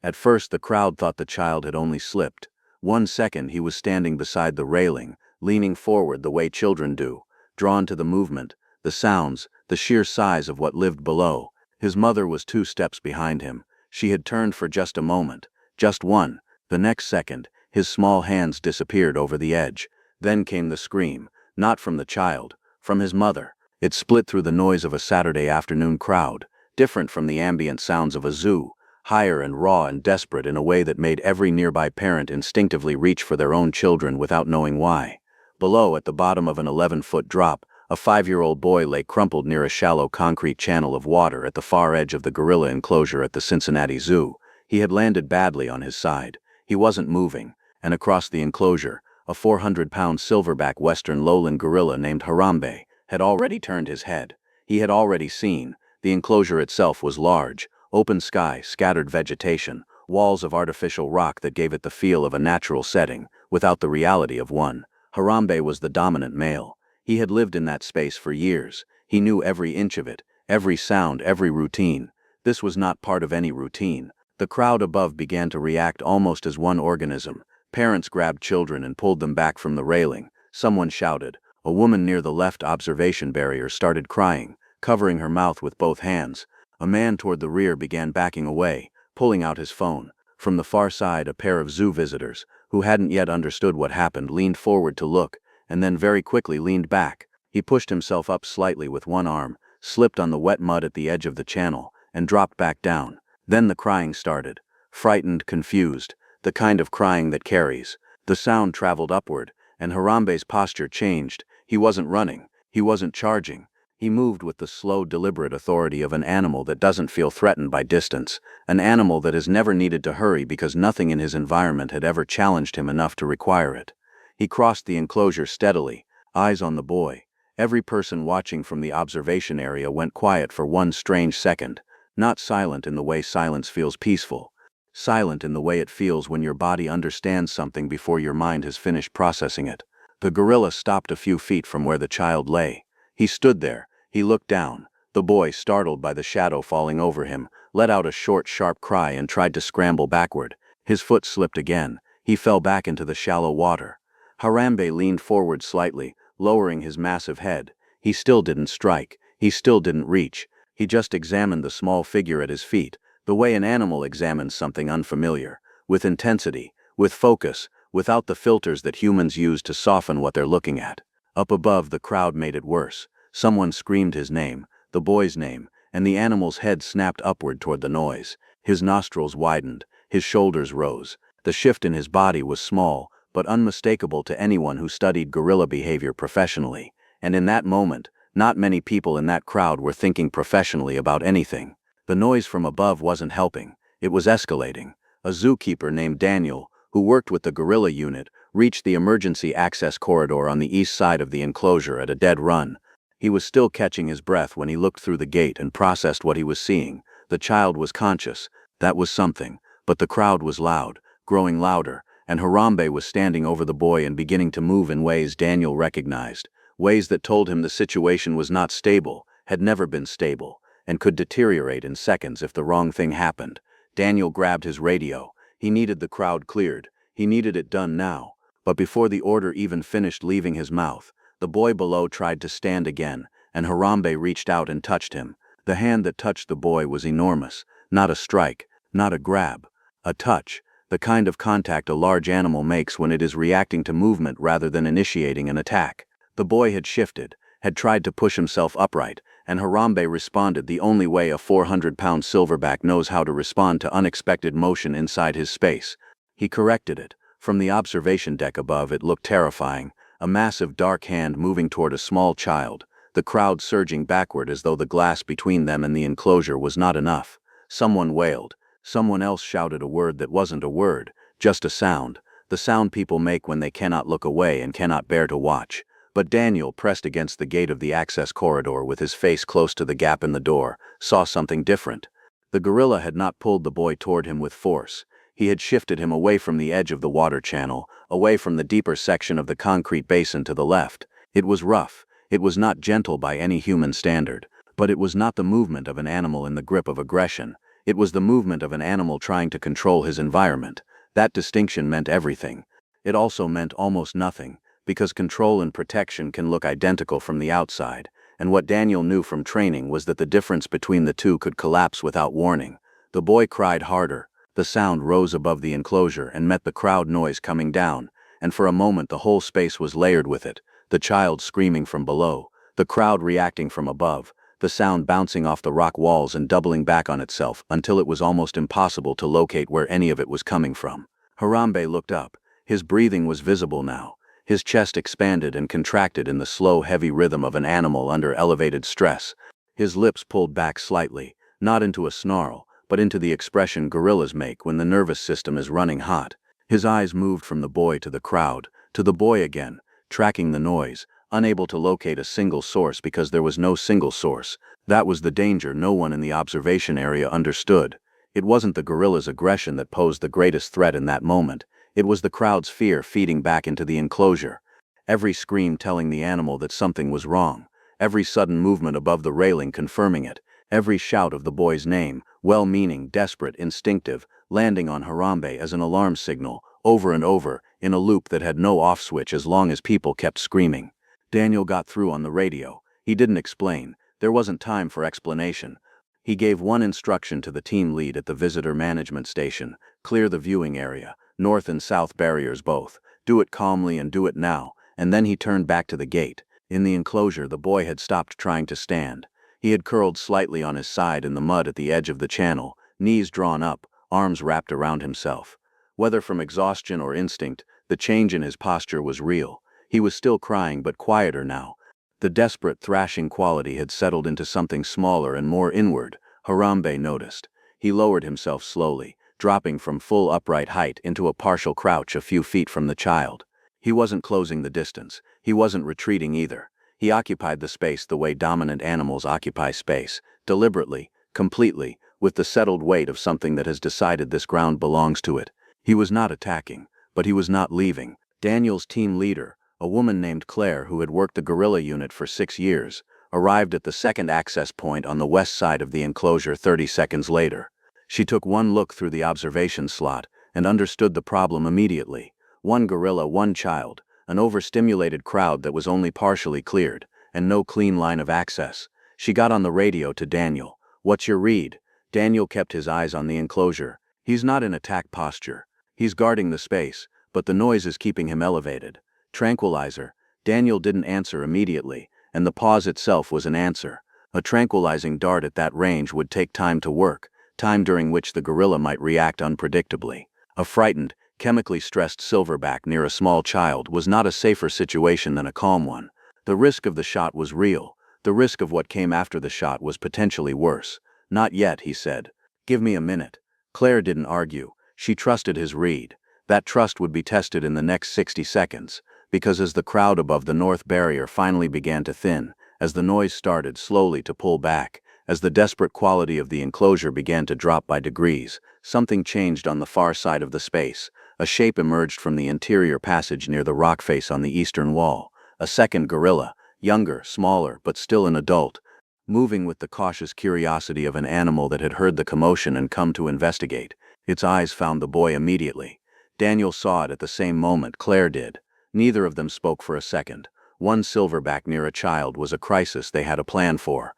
At first the crowd thought the child had only slipped. 1 second he was standing beside the railing, leaning forward the way children do, drawn to the movement, the sounds, the sheer size of what lived below. His mother was 2 steps behind him. She had turned for just a moment, just one. The next second, his small hands disappeared over the edge. Then came the scream, not from the child, from his mother. It split through the noise of a Saturday afternoon crowd, different from the ambient sounds of a zoo, higher and raw and desperate in a way that made every nearby parent instinctively reach for their own children without knowing why. Below, at the bottom of an 11-foot drop, a 5-year-old boy lay crumpled near a shallow concrete channel of water at the far edge of the gorilla enclosure at the Cincinnati Zoo. He had landed badly on his side. He wasn't moving, and across the enclosure, a 400-pound silverback western lowland gorilla named Harambe had already turned his head. He had already seen. The enclosure itself was large, open sky, scattered vegetation, walls of artificial rock that gave it the feel of a natural setting, without the reality of one. Harambe was the dominant male. He had lived in that space for years. He knew every inch of it, every sound, every routine. This was not part of any routine. The crowd above began to react almost as one organism. Parents grabbed children and pulled them back from the railing. Someone shouted. A woman near the left observation barrier started crying, covering her mouth with both hands. A man toward the rear began backing away, pulling out his phone. From the far side, a pair of zoo visitors, who hadn't yet understood what happened, leaned forward to look, and then very quickly leaned back. He pushed himself up slightly with one arm, slipped on the wet mud at the edge of the channel, and dropped back down. Then the crying started. Frightened, confused, the kind of crying that carries. The sound traveled upward, and Harambe's posture changed. He wasn't running. He wasn't charging. He moved with the slow, deliberate authority of an animal that doesn't feel threatened by distance, an animal that has never needed to hurry because nothing in his environment had ever challenged him enough to require it. He crossed the enclosure steadily, eyes on the boy. Every person watching from the observation area went quiet for one strange second, not silent in the way silence feels peaceful, silent in the way it feels when your body understands something before your mind has finished processing it. The gorilla stopped a few feet from where the child lay. He stood there. He looked down. The boy, startled by the shadow falling over him, let out a short, sharp cry and tried to scramble backward. His foot slipped again. He fell back into the shallow water. Harambe leaned forward slightly, lowering his massive head. He still didn't strike. He still didn't reach. He just examined the small figure at his feet, the way an animal examines something unfamiliar, with intensity, with focus, without the filters that humans use to soften what they're looking at. Up above, the crowd made it worse. Someone screamed his name, the boy's name, and the animal's head snapped upward toward the noise. His nostrils widened, his shoulders rose. The shift in his body was small, but unmistakable to anyone who studied gorilla behavior professionally. And in that moment, not many people in that crowd were thinking professionally about anything. The noise from above wasn't helping. It was escalating. A zookeeper named Daniel, who worked with the gorilla unit, reached the emergency access corridor on the east side of the enclosure at a dead run. He was still catching his breath when he looked through the gate and processed what he was seeing. The child was conscious. That was something. But the crowd was loud, growing louder, and Harambe was standing over the boy and beginning to move in ways Daniel recognized, ways that told him the situation was not stable, had never been stable, and could deteriorate in seconds if the wrong thing happened. Daniel grabbed his radio. He needed the crowd cleared. He needed it done now. But before the order even finished leaving his mouth, the boy below tried to stand again, and Harambe reached out and touched him. The hand that touched the boy was enormous. Not a strike, not a grab. A touch, the kind of contact a large animal makes when it is reacting to movement rather than initiating an attack. The boy had shifted, had tried to push himself upright, and Harambe responded the only way a 400-pound silverback knows how to respond to unexpected motion inside his space. He corrected it. From the observation deck above, it looked terrifying. A massive dark hand moving toward a small child, the crowd surging backward as though the glass between them and the enclosure was not enough. Someone wailed. Someone else shouted a word that wasn't a word, just a sound, the sound people make when they cannot look away and cannot bear to watch. But Daniel, pressed against the gate of the access corridor with his face close to the gap in the door, saw something different. The gorilla had not pulled the boy toward him with force. He had shifted him away from the edge of the water channel, away from the deeper section of the concrete basin to the left. It was rough. It was not gentle by any human standard, but it was not the movement of an animal in the grip of aggression. It was the movement of an animal trying to control his environment. That distinction meant everything. It also meant almost nothing, because control and protection can look identical from the outside, and what Daniel knew from training was that the difference between the two could collapse without warning. The boy cried harder. The sound rose above the enclosure and met the crowd noise coming down, and for a moment the whole space was layered with it, the child screaming from below, the crowd reacting from above, the sound bouncing off the rock walls and doubling back on itself until it was almost impossible to locate where any of it was coming from. Harambe looked up. His breathing was visible now. His chest expanded and contracted in the slow, heavy rhythm of an animal under elevated stress. His lips pulled back slightly, not into a snarl, but into the expression gorillas make when the nervous system is running hot. His eyes moved from the boy to the crowd, to the boy again, tracking the noise, unable to locate a single source because there was no single source. That was the danger no one in the observation area understood. It wasn't the gorilla's aggression that posed the greatest threat in that moment. It was the crowd's fear feeding back into the enclosure. Every scream telling the animal that something was wrong. Every sudden movement above the railing confirming it. Every shout of the boy's name, well-meaning, desperate, instinctive, landing on Harambe as an alarm signal, over and over, in a loop that had no off switch as long as people kept screaming. Daniel got through on the radio. He didn't explain. There wasn't time for explanation. He gave one instruction to the team lead at the visitor management station: clear the viewing area, north and south barriers both. Do it calmly and do it now. And then he turned back to the gate. In the enclosure, the boy had stopped trying to stand. He had curled slightly on his side in the mud at the edge of the channel, knees drawn up, arms wrapped around himself. Whether from exhaustion or instinct, the change in his posture was real. He was still crying, but quieter now. The desperate, thrashing quality had settled into something smaller and more inward. Harambe noticed. He lowered himself slowly, dropping from full upright height into a partial crouch a few feet from the child. He wasn't closing the distance. He wasn't retreating either. He occupied the space the way dominant animals occupy space, deliberately, completely, with the settled weight of something that has decided this ground belongs to it. He was not attacking, but he was not leaving. Daniel's team leader, a woman named Claire who had worked the guerrilla unit for 6 years, arrived at the second access point on the west side of the enclosure 30 seconds later. She took one look through the observation slot and understood the problem immediately. One gorilla, one child, an overstimulated crowd that was only partially cleared, and no clean line of access. She got on the radio to Daniel. "What's your read?" Daniel kept his eyes on the enclosure. He's not in attack posture. He's guarding the space, but the noise is keeping him elevated. Tranquilizer. Daniel didn't answer immediately, and the pause itself was an answer. A tranquilizing dart at that range would take time to work, time during which the gorilla might react unpredictably. A frightened, chemically stressed silverback near a small child was not a safer situation than a calm one. The risk of the shot was real. The risk of what came after the shot was potentially worse. "Not yet," he said. "Give me a minute." Claire didn't argue. She trusted his read. That trust would be tested in the next 60 seconds, because as the crowd above the north barrier finally began to thin, as the noise started slowly to pull back, as the desperate quality of the enclosure began to drop by degrees, something changed on the far side of the space. A shape emerged from the interior passage near the rock face on the eastern wall. A second gorilla, younger, smaller, but still an adult, moving with the cautious curiosity of an animal that had heard the commotion and come to investigate. Its eyes found the boy immediately. Daniel saw it at the same moment Claire did. Neither of them spoke for a second. One silverback near a child was a crisis they had a plan for.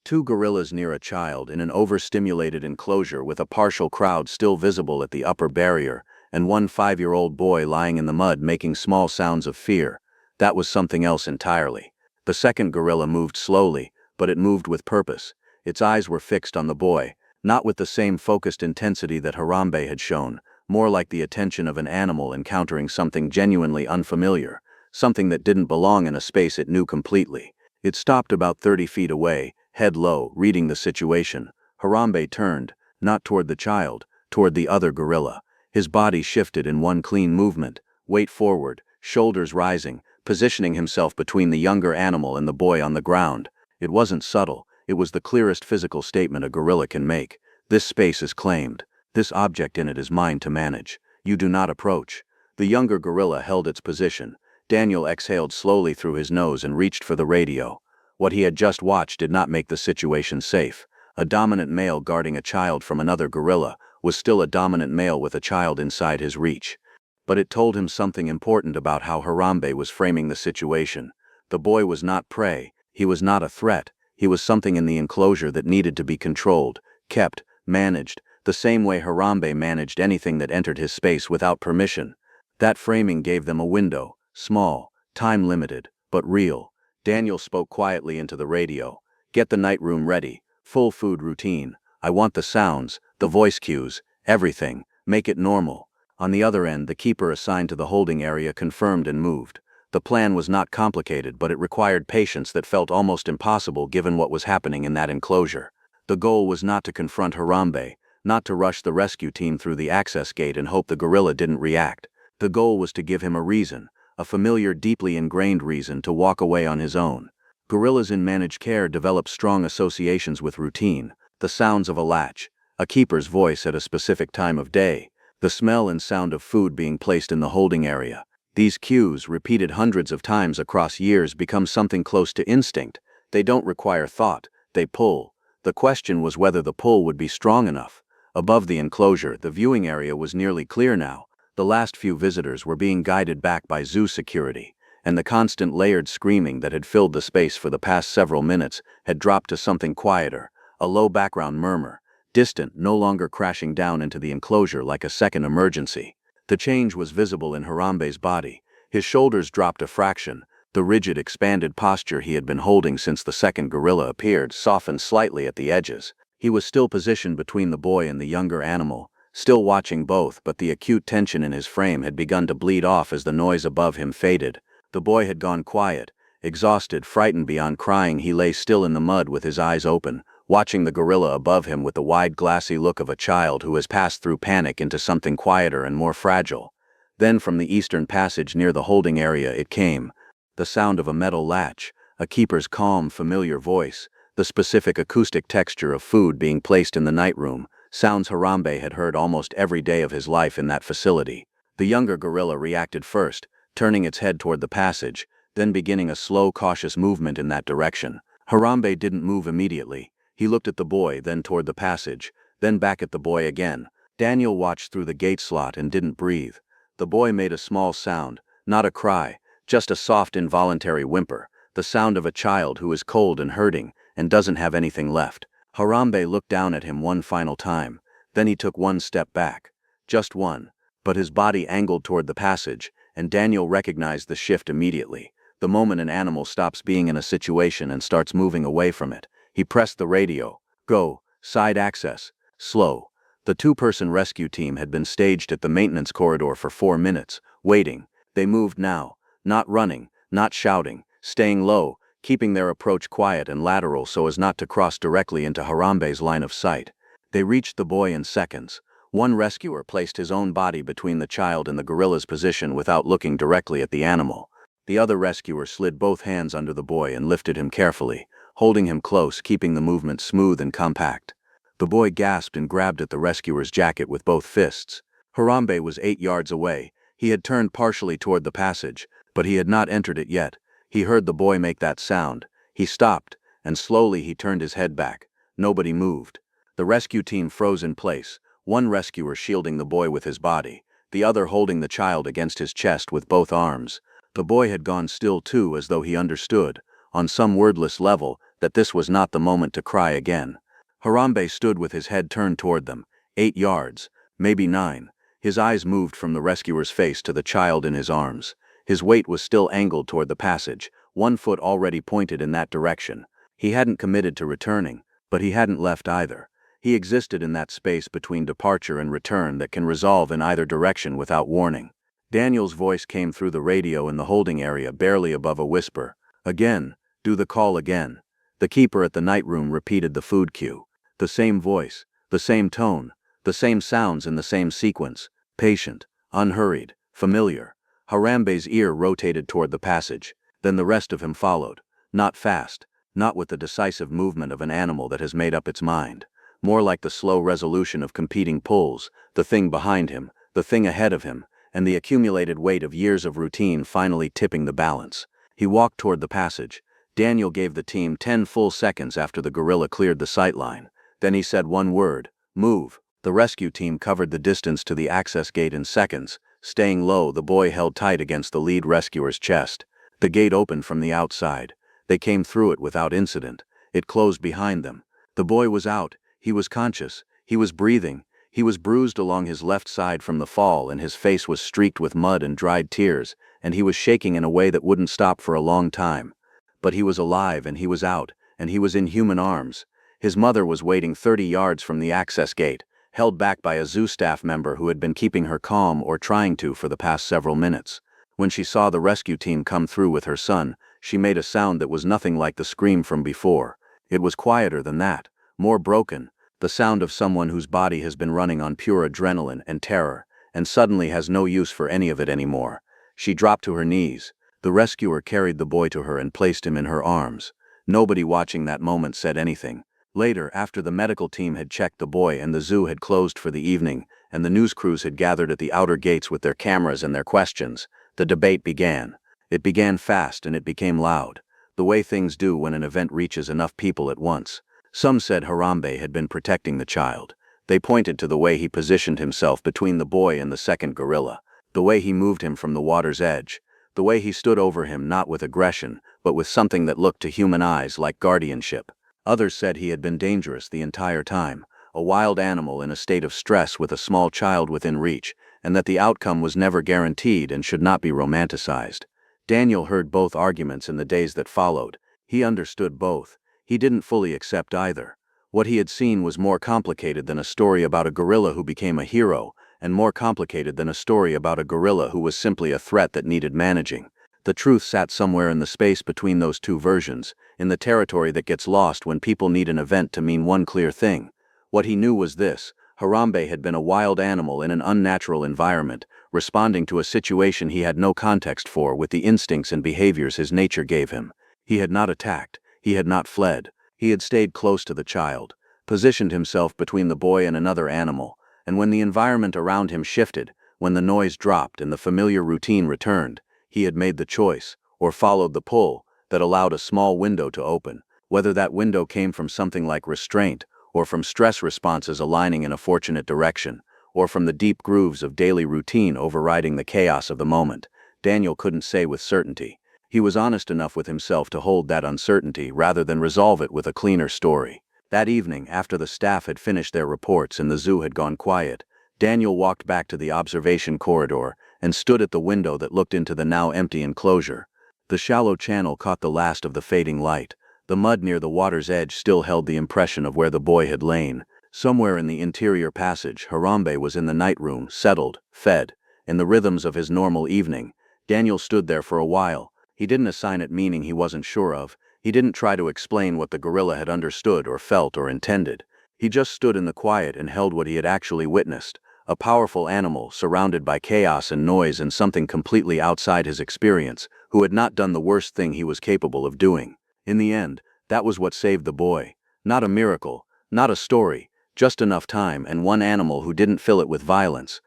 Two gorillas near a child in an overstimulated enclosure with a partial crowd still visible at the upper barrier, and one 5-year-old boy lying in the mud making small sounds of fear. That was something else entirely. The second gorilla moved slowly, but it moved with purpose. Its eyes were fixed on the boy, not with the same focused intensity that Harambe had shown, more like the attention of an animal encountering something genuinely unfamiliar, something that didn't belong in a space it knew completely. It stopped about 30 feet away, head low, reading the situation. Harambe turned, not toward the child, toward the other gorilla. His body shifted in one clean movement, weight forward, shoulders rising, positioning himself between the younger animal and the boy on the ground. It wasn't subtle. It was the clearest physical statement a gorilla can make. This space is claimed. This object in it is mine to manage. You do not approach. The younger gorilla held its position. Daniel exhaled slowly through his nose and reached for the radio. What he had just watched did not make the situation safe. A dominant male guarding a child from another gorilla was still a dominant male with a child inside his reach. But it told him something important about how Harambe was framing the situation. The boy was not prey, he was not a threat, he was something in the enclosure that needed to be controlled, kept, managed, the same way Harambe managed anything that entered his space without permission. That framing gave them a window, small, time-limited, but real. Daniel spoke quietly into the radio. "Get the night room ready. Full food routine. I want the sounds, the voice cues, everything. Make it normal." On the other end, the keeper assigned to the holding area confirmed and moved. The plan was not complicated, but it required patience that felt almost impossible given what was happening in that enclosure. The goal was not to confront Harambe, not to rush the rescue team through the access gate and hope the gorilla didn't react. The goal was to give him a reason, a familiar, deeply ingrained reason to walk away on his own. Gorillas in managed care develop strong associations with routine, the sounds of a latch, a keeper's voice at a specific time of day, the smell and sound of food being placed in the holding area. These cues, repeated hundreds of times across years, become something close to instinct. They don't require thought, they pull. The question was whether the pull would be strong enough. Above the enclosure, the viewing area was nearly clear now. The last few visitors were being guided back by zoo security, and the constant layered screaming that had filled the space for the past several minutes had dropped to something quieter, a low background murmur, distant, no longer crashing down into the enclosure like a second emergency. The change was visible in Harambe's body. His shoulders dropped a fraction. The rigid, expanded posture he had been holding since the second gorilla appeared softened slightly at the edges. He was still positioned between the boy and the younger animal, still watching both, but the acute tension in his frame had begun to bleed off as the noise above him faded. The boy had gone quiet. Exhausted, frightened beyond crying, he lay still in the mud with his eyes open, watching the gorilla above him with the wide, glassy look of a child who has passed through panic into something quieter and more fragile. Then from the eastern passage near the holding area it came, the sound of a metal latch, a keeper's calm, familiar voice, the specific acoustic texture of food being placed in the night room, sounds Harambe had heard almost every day of his life in that facility. The younger gorilla reacted first, turning its head toward the passage, then beginning a slow, cautious movement in that direction. Harambe didn't move immediately. He looked at the boy, then toward the passage, then back at the boy again. Daniel watched through the gate slot and didn't breathe. The boy made a small sound, not a cry, just a soft, involuntary whimper, the sound of a child who is cold and hurting and doesn't have anything left. Harambe looked down at him one final time, then he took one step back. Just one. But his body angled toward the passage, and Daniel recognized the shift immediately. The moment an animal stops being in a situation and starts moving away from it. He pressed the radio. "Go, side access, slow." The two-person rescue team had been staged at the maintenance corridor for 4 minutes, waiting. They moved now, not running, not shouting, staying low, keeping their approach quiet and lateral so as not to cross directly into Harambe's line of sight. They reached the boy in seconds. One rescuer placed his own body between the child and the gorilla's position without looking directly at the animal. The other rescuer slid both hands under the boy and lifted him carefully, holding him close, keeping the movement smooth and compact. The boy gasped and grabbed at the rescuer's jacket with both fists. Harambe was 8 yards away. He had turned partially toward the passage, but he had not entered it yet. He heard the boy make that sound. He stopped, and slowly he turned his head back. Nobody moved. The rescue team froze in place, one rescuer shielding the boy with his body, the other holding the child against his chest with both arms. The boy had gone still too, as though he understood, on some wordless level, that this was not the moment to cry again. Harambe stood with his head turned toward them, 8 yards, maybe 9. His eyes moved from the rescuer's face to the child in his arms. His weight was still angled toward the passage, one foot already pointed in that direction. He hadn't committed to returning, but he hadn't left either. He existed in that space between departure and return that can resolve in either direction without warning. Daniel's voice came through the radio in the holding area, barely above a whisper. "Again, do the call again." The keeper at the night room repeated the food cue. The same voice, the same tone, the same sounds in the same sequence. Patient, unhurried, familiar. Harambe's ear rotated toward the passage. Then the rest of him followed. Not fast, not with the decisive movement of an animal that has made up its mind. More like the slow resolution of competing pulls, the thing behind him, the thing ahead of him, and the accumulated weight of years of routine finally tipping the balance. He walked toward the passage. Daniel gave the team 10 full seconds after the gorilla cleared the sight line. Then he said one word: "Move." The rescue team covered the distance to the access gate in seconds. Staying low, the boy held tight against the lead rescuer's chest. The gate opened from the outside. They came through it without incident. It closed behind them. The boy was out. He was conscious. He was breathing. He was bruised along his left side from the fall, and his face was streaked with mud and dried tears, and he was shaking in a way that wouldn't stop for a long time. But he was alive, and he was out, and he was in human arms. His mother was waiting 30 yards from the access gate, held back by a zoo staff member who had been keeping her calm, or trying to, for the past several minutes. When she saw the rescue team come through with her son, she made a sound that was nothing like the scream from before. It was quieter than that, more broken, the sound of someone whose body has been running on pure adrenaline and terror, and suddenly has no use for any of it anymore. She dropped to her knees. The rescuer carried the boy to her and placed him in her arms. Nobody watching that moment said anything. Later, after the medical team had checked the boy and the zoo had closed for the evening, and the news crews had gathered at the outer gates with their cameras and their questions, the debate began. It began fast and it became loud, the way things do when an event reaches enough people at once. Some said Harambe had been protecting the child. They pointed to the way he positioned himself between the boy and the second gorilla, the way he moved him from the water's edge, the way he stood over him not with aggression, but with something that looked to human eyes like guardianship. Others said he had been dangerous the entire time, a wild animal in a state of stress with a small child within reach, and that the outcome was never guaranteed and should not be romanticized. Daniel heard both arguments in the days that followed. He understood both. He didn't fully accept either. What he had seen was more complicated than a story about a gorilla who became a hero, and more complicated than a story about a gorilla who was simply a threat that needed managing. The truth sat somewhere in the space between those two versions, in the territory that gets lost when people need an event to mean one clear thing. What he knew was this: Harambe had been a wild animal in an unnatural environment, responding to a situation he had no context for with the instincts and behaviors his nature gave him. He had not attacked. He had not fled. He had stayed close to the child, positioned himself between the boy and another animal, and when the environment around him shifted, when the noise dropped and the familiar routine returned, he had made the choice, or followed the pull, that allowed a small window to open. Whether that window came from something like restraint, or from stress responses aligning in a fortunate direction, or from the deep grooves of daily routine overriding the chaos of the moment, Daniel couldn't say with certainty. He was honest enough with himself to hold that uncertainty rather than resolve it with a cleaner story. That evening, after the staff had finished their reports and the zoo had gone quiet, Daniel walked back to the observation corridor and stood at the window that looked into the now empty enclosure. The shallow channel caught the last of the fading light. The mud near the water's edge still held the impression of where the boy had lain. Somewhere in the interior passage, Harambe was in the night room, settled, fed, in the rhythms of his normal evening. Daniel stood there for a while. He didn't assign it meaning he wasn't sure of. He didn't try to explain what the gorilla had understood or felt or intended. He just stood in the quiet and held what he had actually witnessed: a powerful animal surrounded by chaos and noise and something completely outside his experience, who had not done the worst thing he was capable of doing. In the end, that was what saved the boy. Not a miracle, not a story, just enough time and one animal who didn't fill it with violence,